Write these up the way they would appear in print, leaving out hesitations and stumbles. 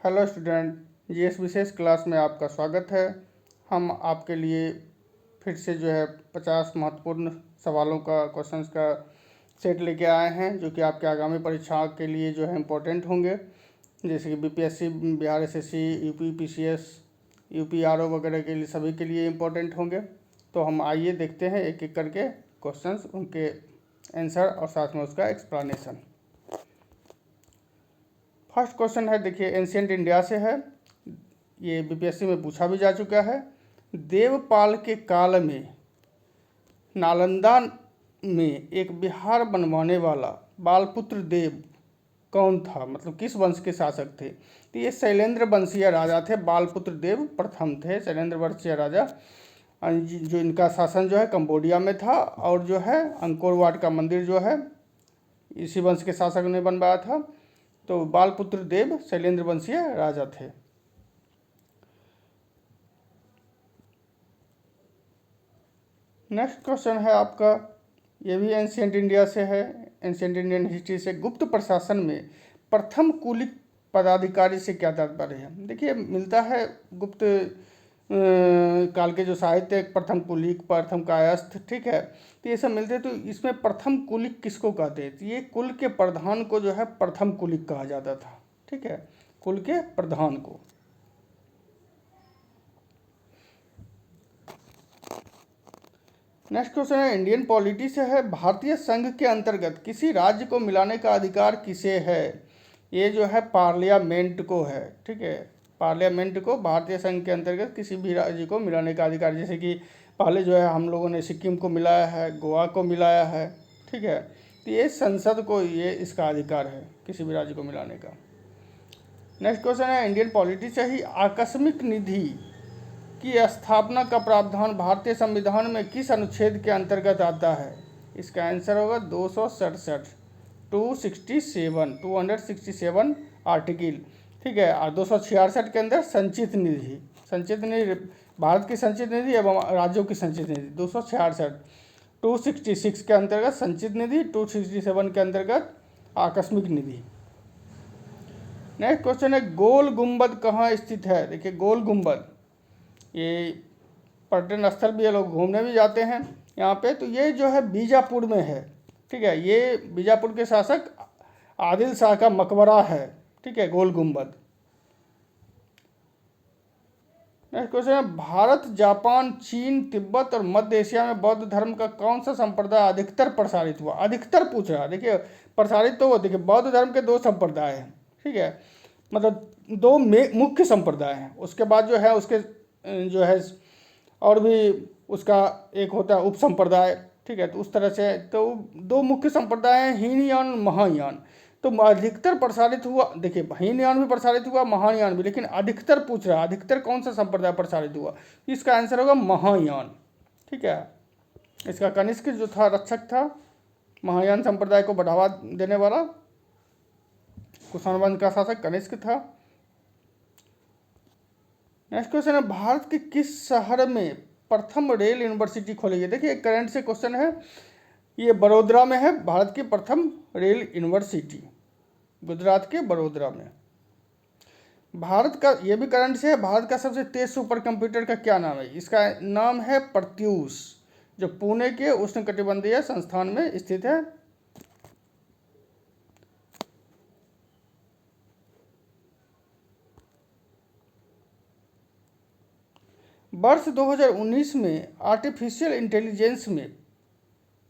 Hello student, GS विशेष class में आपका स्वागत है। हम आपके लिए फिर से जो है 50 महत्वपूर्ण सवालों का क्वेश्चंस का सेट लेके आए हैं, जो कि आपके आगामी परीक्षाओं के लिए जो है इम्पोर्टेंट होंगे, जैसे कि BPSC, Bihar SSC, UP PCS, UP RO वगैरह के लिए, सभी के लिए इम्पोर्टेंट होंगे। तो हम आइए देखते हैं एक एक करके क्वेश्चंस, उनके आंसर और साथ में उसका एक्सप्लेनेशन। फर्स्ट क्वेश्चन है, देखिए, एंशियंट इंडिया से है। ये बीपीएससी में पूछा भी जा चुका है। देवपाल के काल में नालंदा में एक विहार बनवाने वाला बालपुत्र देव कौन था, मतलब किस वंश के शासक थे? तो ये शैलेंद्र वंशीय राजा थे। बालपुत्र देव प्रथम थे शैलेंद्र वंशीय राजा, जो इनका शासन जो है कंबोडिया में था, और जो है अंकोर वाट का मंदिर जो है इसी वंश के शासक ने बनवाया था। तो बालपुत्र देव शैलेंद्र वंशीय राजा थे। नेक्स्ट क्वेश्चन है आपका, ये भी एंशियंट इंडिया से है, एंशियंट इंडियन हिस्ट्री से। गुप्त प्रशासन में प्रथम कुलिक पदाधिकारी से क्या तात्पर्य है? देखिए, मिलता है गुप्त काल के जो साहित्य, प्रथम कुलिक, प्रथम कायस्थ, ठीक है, तो ये सब मिलते हैं। तो इसमें प्रथम कुलिक किसको कहते हैं? तो ये कुल के प्रधान को जो है प्रथम कुलिक कहा जाता था, ठीक है, कुल के प्रधान को। नेक्स्ट क्वेश्चन है, इंडियन पॉलिटी से है। भारतीय संघ के अंतर्गत किसी राज्य को मिलाने का अधिकार किसे है? ये जो है पार्लियामेंट को है, ठीक है, पार्लियामेंट को भारतीय संघ के अंतर्गत किसी भी राज्य को मिलाने का अधिकार। जैसे कि पहले जो है हम लोगों ने सिक्किम को मिलाया है, गोवा को मिलाया है, ठीक है, तो ये संसद को ये इसका अधिकार है किसी भी राज्य को मिलाने का। नेक्स्ट क्वेश्चन है, इंडियन पॉलिटी से ही आकस्मिक निधि की स्थापना का प्रावधान भारतीय संविधान में किस अनुच्छेद के अंतर्गत आता है? इसका आंसर होगा 267, 267 आर्टिकल, ठीक है। और 266 के अंदर संचित निधि भारत की संचित निधि एवं राज्यों की संचित निधि 266, 266 के अंतर्गत संचित निधि, 267 के अंतर्गत आकस्मिक निधि। नेक्स्ट क्वेश्चन है, गोल गुंबद कहाँ स्थित है? देखिए, गोल गुंबद ये पर्यटन स्थल भी है, लोग घूमने भी जाते हैं यहाँ पे। तो ये जो है बीजापुर में है, ठीक है, ये बीजापुर के शासक आदिल शाह का मकबरा है, ठीक है, गोल गुंबद। नेक्स्ट क्वेश्चन है, भारत, जापान, चीन, तिब्बत और मध्य एशिया में बौद्ध धर्म का कौन सा संप्रदाय अधिकतर प्रसारित हुआ? अधिकतर पूछ रहा है। देखिए, प्रसारित तो वो, देखिए, बौद्ध धर्म के 2 संप्रदाय हैं, ठीक है, मतलब 2 मुख्य संप्रदाय हैं। उसके बाद जो है उसके जो है और भी उसका एक होता है उप संप्रदाय, ठीक है। तो उस तरह से तो 2 मुख्य संप्रदाय हैं, हीनयान, महायान। तो अधिकतर प्रसारित हुआ, देखिए, हीनयान भी प्रसारित हुआ, महायान भी, लेकिन अधिकतर पूछ रहा है, अधिकतर कौन सा संप्रदाय प्रसारित हुआ? इसका आंसर होगा महायान, ठीक है। इसका कनिष्क जो था रक्षक था, महायान संप्रदाय को बढ़ावा देने वाला कुषाण का शासक कनिष्क था। नेक्स्ट क्वेश्चन है, भारत के किस शहर में प्रथम रेल यूनिवर्सिटी खोली गई? देखिए, करंट से क्वेश्चन है, ये बड़ोदरा में है भारत की प्रथम रेल यूनिवर्सिटी, गुजरात के बड़ोदरा में। भारत का, ये भी करंट से है, भारत का सबसे तेज सुपर कंप्यूटर का क्या नाम है? इसका नाम है प्रत्यूष, जो पुणे के उष्णकटिबंधीय संस्थान में स्थित है। वर्ष 2019 में आर्टिफिशियल इंटेलिजेंस में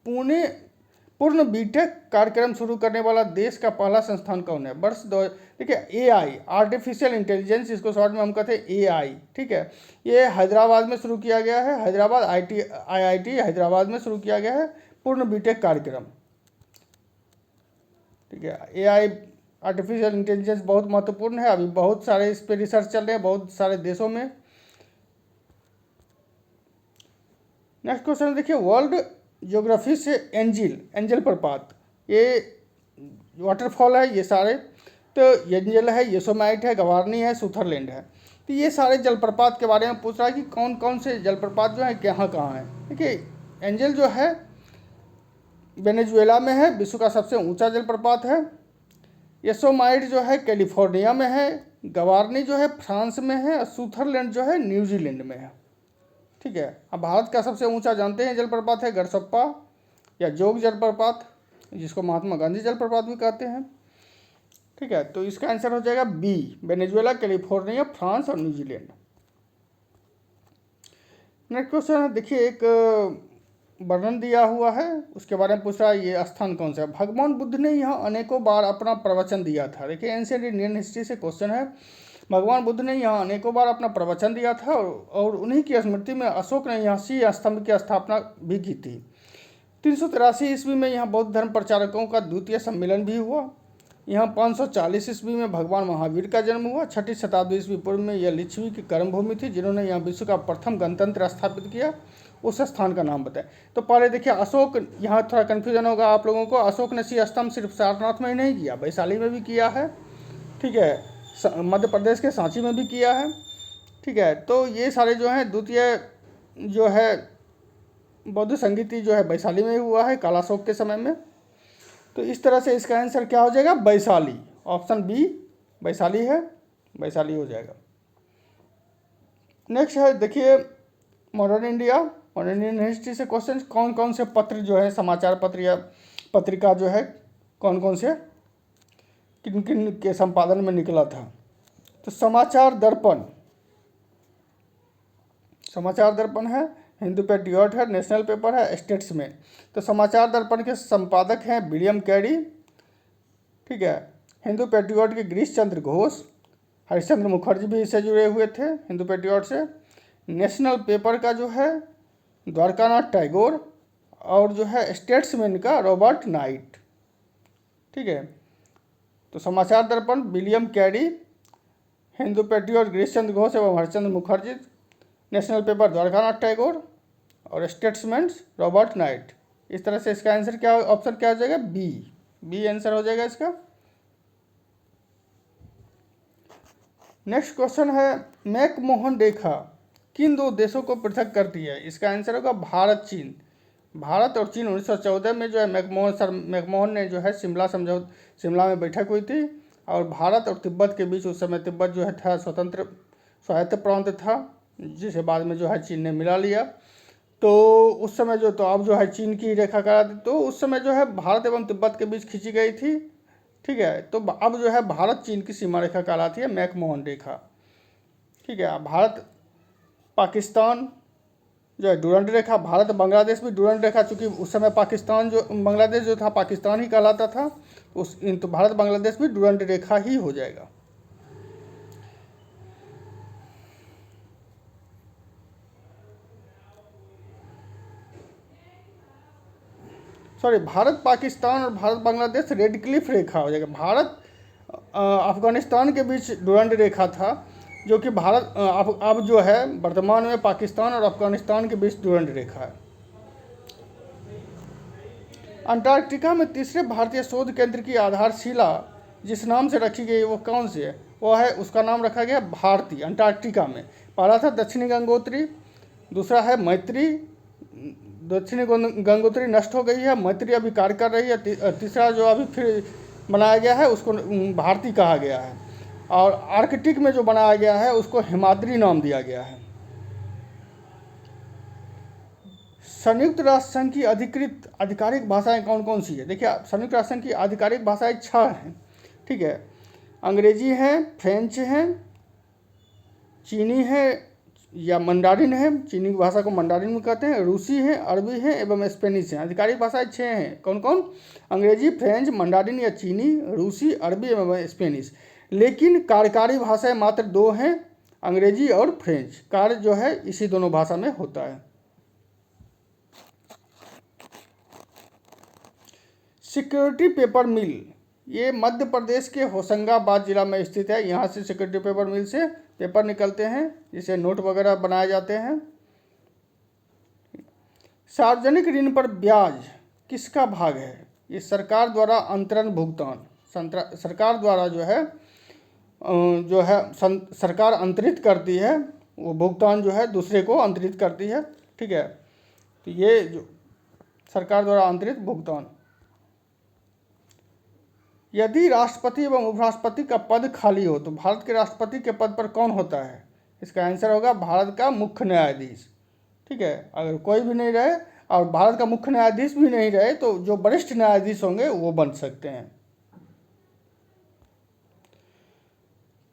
पूर्ण बीटेक कार्यक्रम शुरू करने वाला देश का पहला संस्थान कौन है? वर्ष 2, देखिए, एआई, आर्टिफिशियल इंटेलिजेंस, इसको शॉर्ट में हम कहते हैं एआई, ठीक है, ये हैदराबाद में शुरू किया गया है। हैदराबाद आईआईटी हैदराबाद में शुरू किया गया है पूर्ण बीटेक कार्यक्रम, ठीक है। एआई, आर्टिफिशियल इंटेलिजेंस बहुत महत्वपूर्ण है, अभी बहुत सारे इस पर रिसर्च चल रहे हैं बहुत सारे देशों में। नेक्स्ट क्वेश्चन देखिए, वर्ल्ड ज्योग्राफी से एंजल प्रपात, ये वाटरफॉल है, ये सारे, तो एंजल है, योसेमाइट है, गवार्नी है, सुथरलैंड है। तो ये सारे जलप्रपात के बारे में पूछ रहा है कि कौन कौन से जलप्रपात जो है कहाँ कहाँ हैं। देखिए, एंजल जो है वेनेजुएला में है, विश्व का सबसे ऊंचा जलप्रपात है। योसेमाइट जो है कैलिफोर्निया में है, गवारनी जो है फ्रांस में है और सुथरलैंड जो है न्यूजीलैंड में है। ठीक है। अब भारत का सबसे ऊंचा जानते हैं जलप्रपात है गरसप्पा या जोग जलप्रपात, जिसको महात्मा गांधी जलप्रपात भी कहते हैं। ठीक है, तो इसका आंसर हो जाएगा बी, वेनेजुएला, कैलिफोर्निया, फ्रांस और न्यूजीलैंड। नेक्स्ट क्वेश्चन है, देखिए एक वर्णन दिया हुआ है, उसके बारे में पूछ रहा है ये स्थान कौन सा है। भगवान बुद्ध ने यहाँ अनेकों बार अपना प्रवचन दिया था। देखिए एंशिएंट इंडियन हिस्ट्री से क्वेश्चन है, भगवान बुद्ध ने यहाँ अनेकों बार अपना प्रवचन दिया था और उन्हीं की स्मृति में अशोक ने यहाँ शीश स्तंभ की स्थापना भी की थी। 383 ईस्वी में यहाँ बौद्ध धर्म प्रचारकों का द्वितीय सम्मेलन भी हुआ। यहाँ 540 ईस्वी में भगवान महावीर का जन्म हुआ। 6ठी शताब्दी ईस्वी पूर्व में यह लिच्छवी की कर्मभूमि थी, जिन्होंने यहाँ विश्व का प्रथम गणतंत्र स्थापित किया। उस स्थान का नाम बताएं। तो पहले देखिए अशोक, यहाँ थोड़ा कन्फ्यूजन होगा आप लोगों को, अशोक ने शीश स्तंभ सिर्फ सारनाथ में ही नहीं किया, वैशाली में भी किया है। ठीक है, मध्य प्रदेश के सांची में भी किया है। ठीक है, तो ये सारे जो हैं द्वितीय जो है बौद्ध संगीति जो है वैशाली में हुआ है कालाशोक के समय में। तो इस तरह से इसका आंसर क्या हो जाएगा, वैशाली। ऑप्शन बी वैशाली है, वैशाली हो जाएगा। नेक्स्ट है देखिए modern India, modern Indian history से क्वेश्चन, कौन कौन से पत्र जो है समाचार पत्र या पत्रिका जो है कौन कौन से किन किन के संपादन में निकला था। तो समाचार दर्पण, समाचार दर्पण है, हिंदू पैट्रियट है, नेशनल पेपर है, स्टेट्समैन। तो समाचार दर्पण के संपादक हैं विलियम कैरी। ठीक है, हिंदू पैट्रियट के गिरीश चंद्र घोष, हरिश्चंद्र मुखर्जी भी इससे जुड़े हुए थे हिंदू पैट्रियट से। नेशनल पेपर का जो है द्वारकानाथ टैगोर और जो है स्टेट्समैन का रॉबर्ट नाइट। ठीक है, तो Samachar Darpan William Carey, Hindu Patriot Girish Chandra Ghosh एवं हरिश्चंद्र मुखर्जी, नेशनल पेपर द्वारकानाथ टैगोर और स्टेट्समैन रॉबर्ट नाइट। इस तरह से इसका आंसर क्या, ऑप्शन क्या हो जाएगा, बी, बी आंसर हो जाएगा इसका। नेक्स्ट क्वेश्चन है, मैकमोहन रेखा किन दो देशों को पृथक करती है। इसका आंसर होगा भारत चीन। भारत और चीन 1914 में जो है मैकमोहन ने जो है शिमला में बैठक हुई थी और भारत और तिब्बत के बीच, उस समय तिब्बत जो है था स्वतंत्र स्वायत्त प्रांत था, जिसे बाद में जो है चीन ने मिला लिया। तो उस समय जो, तो अब जो है चीन की रेखा करा दी, तो उस समय जो है भारत एवं तिब्बत के बीच खींची गई थी। ठीक है, तो अब जो है भारत चीन की सीमा रेखा कहलाती है मैकमोहन रेखा। ठीक है, भारत पाकिस्तान जो है डूरंड रेखा, भारत बांग्लादेश भी डूरंड रेखा, चूँकि उस समय पाकिस्तान जो बांग्लादेश जो था पाकिस्तान ही कहलाता था, तो भारत बांग्लादेश भी डूरंड रेखा ही हो जाएगा। सॉरी, भारत पाकिस्तान और भारत बांग्लादेश रेड क्लिफ रेखा हो जाएगा। भारत अफगानिस्तान के बीच डूरंड रेखा था, जो कि भारत अब जो है वर्तमान में पाकिस्तान और अफगानिस्तान के बीच डूरंड रेखा है। अंटार्कटिका में तीसरे भारतीय शोध केंद्र की आधारशिला जिस नाम से रखी गई वो कौन सी है, वो है, उसका नाम रखा गया भारती। अंटार्कटिका में पहला था दक्षिणी गंगोत्री, दूसरा है मैत्री, दक्षिणी गंगोत्री नष्ट हो गई है, मैत्री अभी कार्य कर रही है, तीसरा जो अभी फिर बनाया गया है उसको भारती कहा गया है, और आर्कटिक में जो बनाया गया है उसको हिमाद्री नाम दिया गया है। संयुक्त राष्ट्र संघ की अधिकृत आधिकारिक भाषाएं कौन कौन सी है। देखिए संयुक्त राष्ट्र संघ की आधिकारिक भाषाएं 6 हैं। ठीक है, अंग्रेजी है, फ्रेंच है, चीनी है या मंडारिन है, चीनी भाषा को मंडारिन में कहते हैं, रूसी है, अरबी है एवं स्पेनिश है। आधिकारिक भाषाएं 6 हैं, कौन कौन, अंग्रेजी, फ्रेंच, मंडारिन या चीनी, रूसी, अरबी एवं स्पेनिश। लेकिन कार्यकारी भाषाएं मात्र 2 हैं, अंग्रेजी और फ्रेंच। कार्य जो है इसी दोनों भाषा में होता है। सिक्योरिटी पेपर मिल, ये मध्य प्रदेश के होशंगाबाद जिला में स्थित है। यहाँ से सिक्योरिटी पेपर मिल से पेपर निकलते हैं, जिसे नोट वगैरह बनाए जाते हैं। सार्वजनिक ऋण पर ब्याज किसका भाग है। ये सरकार द्वारा अंतरण भुगतान, सरकार द्वारा जो है सरकार अंतरित करती है, वो भुगतान जो है दूसरे को अंतरित करती है। ठीक है, तो ये जो सरकार द्वारा अंतरित भुगतान। यदि राष्ट्रपति एवं उपराष्ट्रपति का पद खाली हो तो भारत के राष्ट्रपति के पद पर कौन होता है? इसका आंसर होगा भारत का मुख्य न्यायाधीश। ठीक है, अगर कोई भी नहीं रहे और भारत का मुख्य न्यायाधीश भी नहीं रहे तो जो वरिष्ठ न्यायाधीश होंगे वो बन सकते हैं।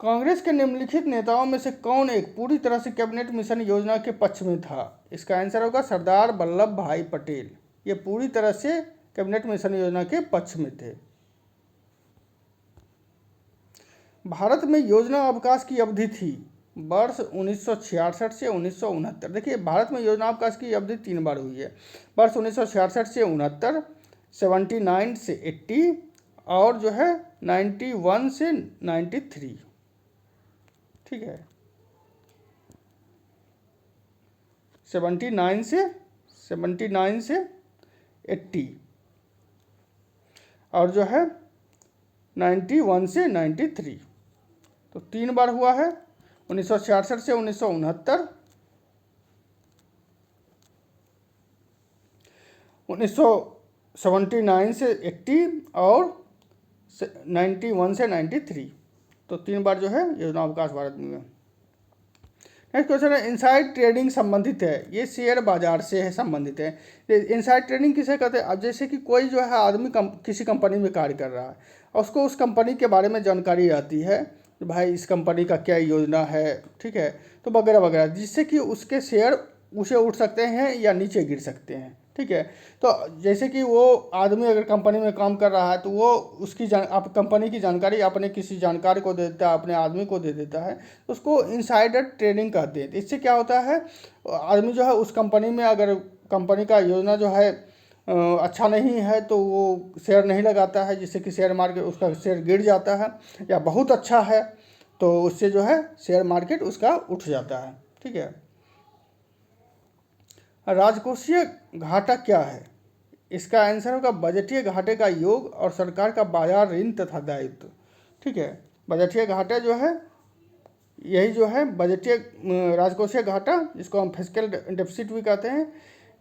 कांग्रेस के निम्नलिखित नेताओं में से कौन एक पूरी तरह से कैबिनेट मिशन योजना के पक्ष में था? इसका आंसर होगा सरदार वल्लभ भाई पटेल। ये पूरी तरह से कैबिनेट मिशन योजना के पक्ष में थे। भारत में योजना अवकाश की अवधि थी वर्ष 1966 से 1969। देखिए, भारत में योजना अवकाश की अवधि 3 बार हुई है, वर्ष 1966 से 69, 79 से 80 और जो है 91 से 93। ठीक है, 79 से 80 और जो है 91 से 93। तो 3 बार हुआ है, 1966 से 1969, 1979 से 80 और 91 से 93। तो 3 बार जो है योजना अवकाश भारत में। नेक्स्ट क्वेश्चन है, इनसाइड ट्रेडिंग संबंधित है, ये शेयर बाजार से है संबंधित है। इनसाइड ट्रेडिंग किसे कहते हैं? अब जैसे कि कोई जो है आदमी किसी कंपनी में कार्य कर रहा है और उसको उस कंपनी के बारे में जानकारी रहती है, भाई इस कंपनी का क्या योजना है, ठीक है, तो वगैरह वगैरह, जिससे कि उसके शेयर ऊँचे उठ सकते हैं या नीचे गिर सकते हैं। ठीक है, तो जैसे कि वो आदमी अगर कंपनी में काम कर रहा है तो वो उसकी कंपनी की जानकारी अपने किसी जानकार को दे देता है, अपने आदमी को दे देता है, तो उसको इनसाइडर ट्रेडिंग कहते हैं। इससे क्या होता है, आदमी जो है उस कंपनी में अगर कंपनी का योजना जो है अच्छा नहीं है तो वो शेयर नहीं लगाता है, जिससे कि शेयर मार्केट उसका शेयर गिर जाता है, या बहुत अच्छा है तो उससे जो है शेयर मार्केट उसका उठ जाता है। ठीक है, राजकोषीय घाटा क्या है? इसका आंसर होगा बजटीय घाटे का योग और सरकार का बाजार ऋण तथा दायित्व। ठीक है, बजटीय घाटा जो है यही जो है बजटीय राजकोषीय घाटा, जिसको हम फिस्कल डेफिसिट भी कहते हैं।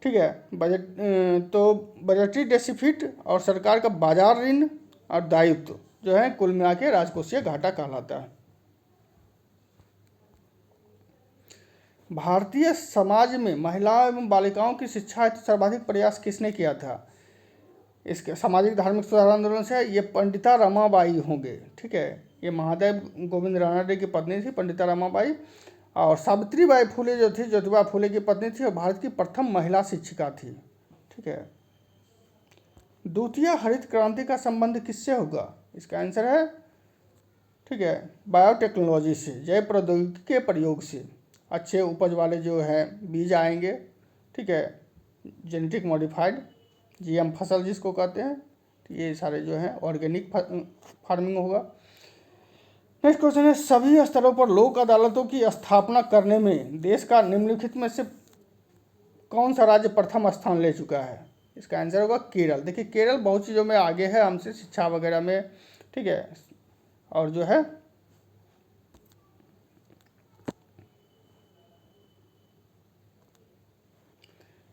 ठीक है, बजटीय डेफिसिट और सरकार का बाजार ऋण और दायित्व जो है कुल मिला के राजकोषीय घाटा कहलाता है। भारतीय समाज में महिलाओं एवं बालिकाओं की शिक्षा हेतु सर्वाधिक प्रयास किसने किया था? इसके सामाजिक धार्मिक सुधार आंदोलन से ये पंडिता रमाबाई होंगे। ठीक है, ये महादेव गोविंद रानडे की पत्नी थी पंडिता रमाबाई, और सावित्रीबाई फुले जो थी ज्योतिबा फुले की पत्नी थी और भारत की प्रथम महिला शिक्षिका थी। ठीक है, द्वितीय हरित क्रांति का संबंध किससे होगा? इसका आंसर है, ठीक है, बायोटेक्नोलॉजी से, जैव प्रौद्योगिकी के प्रयोग से अच्छे उपज वाले जो है बीज आएंगे। ठीक है, जेनेटिक मॉडिफाइड जीएम फसल जिसको कहते हैं, तो ये सारे जो हैं ऑर्गेनिक फार्मिंग होगा। नेक्स्ट क्वेश्चन है, सभी स्तरों पर लोक अदालतों की स्थापना करने में देश का निम्नलिखित में से कौन सा राज्य प्रथम स्थान ले चुका है? इसका आंसर होगा केरल। देखिए, केरल बहुत चीज़ों में आगे है हमसे, शिक्षा वगैरह में। ठीक है, और जो है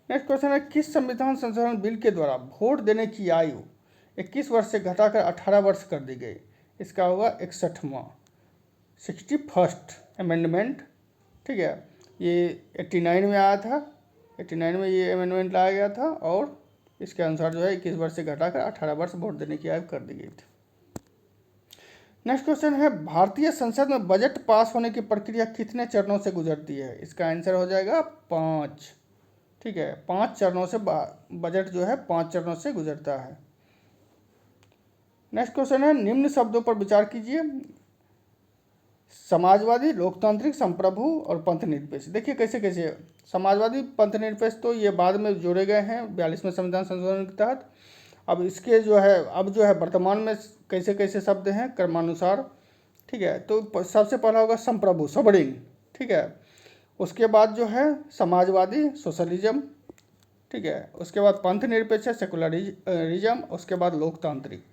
नेक्स्ट क्वेश्चन है, किस संविधान संशोधन बिल के द्वारा वोट देने की आयु 21 वर्ष से घटाकर 18 वर्ष कर दी गई? इसका होगा 61वां 61st अमेंडमेंट। ठीक है, ये 89 में आया था, 89 में ये अमेंडमेंट लाया गया था और इसके अनुसार जो है 21 वर्ष से घटाकर 18 वर्ष वोट देने की आयु कर दी गई थी। नेक्स्ट क्वेश्चन है, भारतीय संसद में बजट पास होने की प्रक्रिया कितने चरणों से गुजरती है? इसका आंसर हो जाएगा 5। ठीक है, 5 चरणों से बजट जो है 5 चरणों से गुजरता है। नेक्स्ट क्वेश्चन है, निम्न शब्दों पर विचार कीजिए। समाजवादी, लोकतांत्रिक, संप्रभु और पंथ निरपेक्ष। देखिए कैसे कैसे समाजवादी, पंथ निरपेक्ष तो ये बाद में जोड़े गए हैं 42वें संविधान संशोधन के तहत। अब इसके जो है वर्तमान में कैसे कैसे शब्द हैं क्रमानुसार। ठीक है, तो सबसे पहला होगा संप्रभु, सबरिन। ठीक है, उसके बाद जो है समाजवादी, सोशलिज्म। ठीक है, उसके बाद पंथ निरपेक्ष, सेकुलरिज्म। उसके बाद लोकतांत्रिक,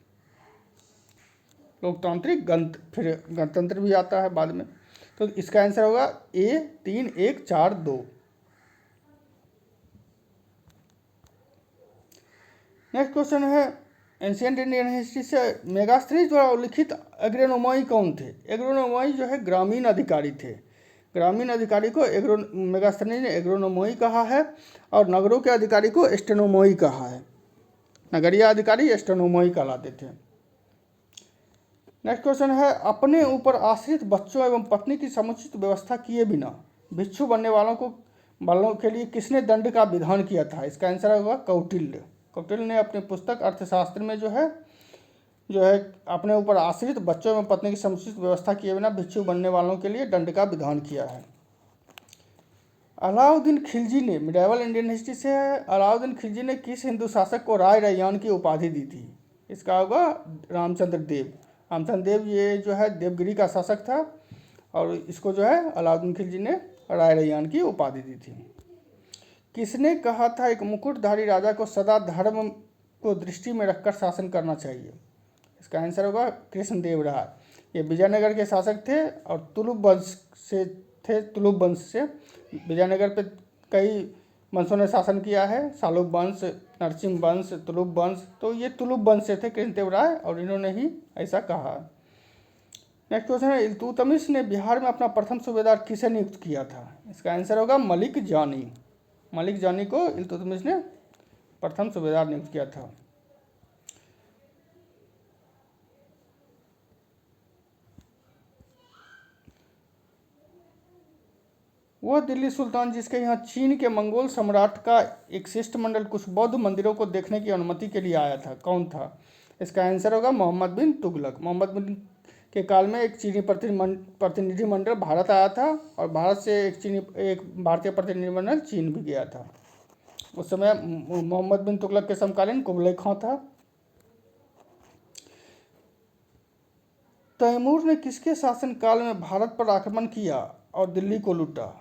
फिर गणतंत्र भी आता है बाद में। तो इसका आंसर होगा A 3 1 4 2। नेक्स्ट क्वेश्चन है, एंशियंट इंडियन हिस्ट्री से मेगास्थनीज द्वारा उल्लिखित एग्रोनोमाई कौन थे? एग्रोनोमाई जो है ग्रामीण अधिकारी थे। ग्रामीण अधिकारी को मेगास्थनीज ने एग्रोनोमाई कहा है और नगरों के अधिकारी को एस्टेनोमाई कहा है। नगरीय अधिकारी एस्टेनोमाई कहलाते थे। नेक्स्ट क्वेश्चन है, अपने ऊपर आश्रित बच्चों एवं पत्नी की समुचित व्यवस्था किए बिना भिक्षु बनने वालों के लिए किसने दंड का विधान किया था? इसका आंसर होगा कौटिल्य। कौटिल्य ने अपनी पुस्तक अर्थशास्त्र में जो है अपने ऊपर आश्रित बच्चों एवं पत्नी की समुचित व्यवस्था किए बिना भिक्षु बनने वालों के लिए दंड का विधान किया है। अलाउद्दीन खिलजी ने, मिडाइवल इंडियन हिस्ट्री से है, अलाउद्दीन खिलजी ने किस हिंदू शासक को राय रैयान की उपाधि दी थी? इसका होगा रामचंद्र देव। रामचंद्र देव ये जो है देवगिरी का शासक था और इसको जो है अलाउद्दीन खिलजी ने राय रैयान की उपाधि दी थी। किसने कहा था एक मुकुटधारी राजा को सदा धर्म को दृष्टि में रखकर शासन करना चाहिए? इसका आंसर होगा कृष्णदेव राय। ये विजयनगर के शासक थे और तुलुप वंश से थे। तुलुप वंश से विजयनगर पे कई वंशों ने शासन किया है, शालूप वंश, नरसिंह वंश, तुलुप वंश। तो ये तुलुप वंश से थे कृष्णदेव राय और इन्होंने ही ऐसा कहा। नेक्स्ट क्वेश्चन है, इल्तुतमिश ने बिहार में अपना प्रथम सूबेदार किसे नियुक्त किया था? इसका आंसर होगा मलिक जानी। मलिक जानी को इल्तुतमिश ने प्रथम सूबेदार नियुक्त किया था। वह दिल्ली सुल्तान जिसके यहाँ चीन के मंगोल सम्राट का एक शिष्टमंडल कुछ बौद्ध मंदिरों को देखने की अनुमति के लिए आया था, कौन था? इसका आंसर होगा मोहम्मद बिन तुगलक। मोहम्मद बिन के काल में एक चीनी प्रतिनिधिमंडल भारत आया था और भारत से एक भारतीय प्रतिनिधिमंडल चीन भी गया था। उस समय मोहम्मद बिन तुगलक के समकालीन कुबलई खां था। तैमूर ने किसके शासनकाल में भारत पर आक्रमण किया और दिल्ली को लूटा?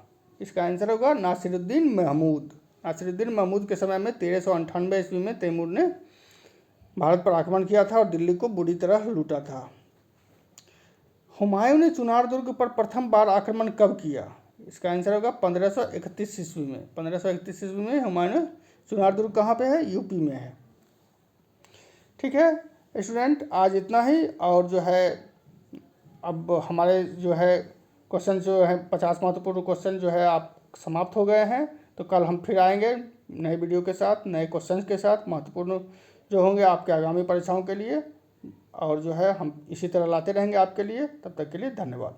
इसका आंसर होगा नासिरुद्दीन महमूद। नासिरुद्दीन महमूद के समय में 1398 ईस्वी में तैमूर ने भारत पर आक्रमण किया था और दिल्ली को बुरी तरह लूटा था। हुमायूं ने चुनार दुर्ग पर प्रथम बार आक्रमण कब किया? इसका आंसर होगा 1531 ईस्वी में। 1531 ईस्वी में हुमायूं ने चुनार दुर्ग कहाँ पे है? यूपी में है। ठीक है स्टूडेंट, आज इतना ही। और जो है अब हमारे जो है क्वेश्चन जो है 50 महत्वपूर्ण क्वेश्चन जो है आप समाप्त हो गए हैं। तो कल हम फिर आएंगे नए वीडियो के साथ, नए क्वेश्चंस के साथ, महत्वपूर्ण जो होंगे आपके आगामी परीक्षाओं के लिए। और जो है हम इसी तरह लाते रहेंगे आपके लिए। तब तक के लिए धन्यवाद।